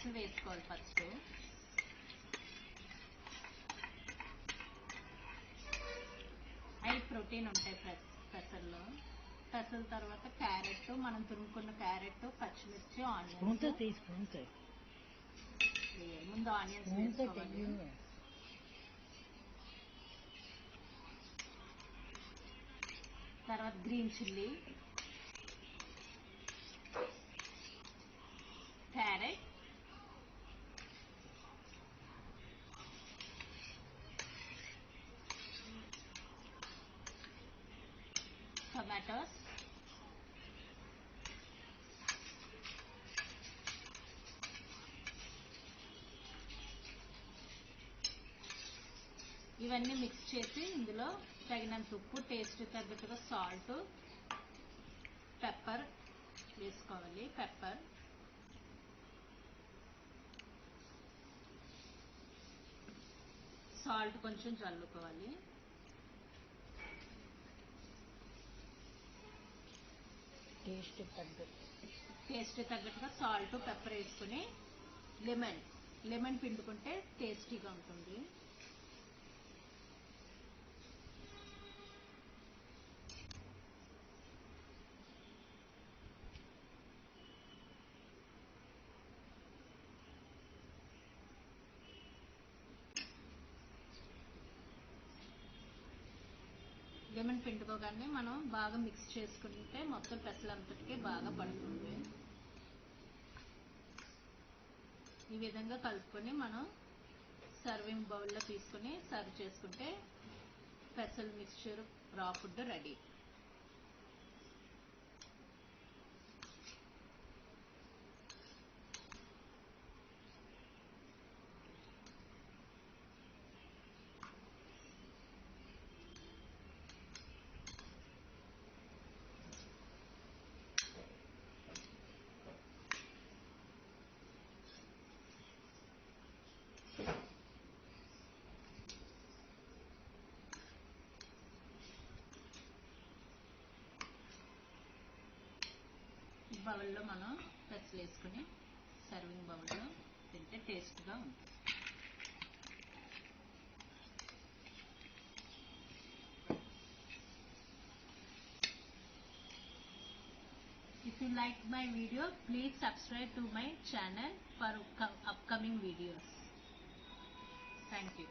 పెసలు వేసుకోవాలి. First high protein ఉంటాయి పెసల్లో. పెసల తర్వాత క్యారెట్, మనం తురుముకున్న క్యారెట్, పచ్చిమిర్చి, ఆనియన్స్. ముందు ఆనియన్స్ వేసుకోవాలి. తర్వాత గ్రీన్ చిల్లీ, క్యారెట్, టొమాటోస్, ఇవన్నీ మిక్స్ చేసి ఇందులో తగినంత ఉప్పు, టేస్ట్ తగ్గట్టుగా సాల్ట్, పెప్పర్ వేసుకోవాలి. పెప్పర్, సాల్ట్ కొంచెం చల్లుకోవాలి. టేస్ట్ తగ్గట్టుగా సాల్ట్, పెప్పర్ వేసుకుని లెమన్ పిండుకుంటే టేస్టీగా ఉంటుంది. లెమన్ పిండుకోగానే మనం బాగా మిక్స్ చేసుకుంటే మొత్తం పెసలంతటికి బాగా పడుతుంది. ఈ విధంగా కలుపుకొని మనం సర్వింగ్ బౌల్లో తీసుకుని సర్వ్ చేసుకుంటే పెసల మిక్స్చర్ రా ఫుడ్ రెడీ. బౌల్లో మనం పెసలు వేసుకుని సర్వింగ్ బౌల్లో తింటే టేస్ట్గా ఉంటుంది. If you like my video, please subscribe to my channel for upcoming videos. Thank you.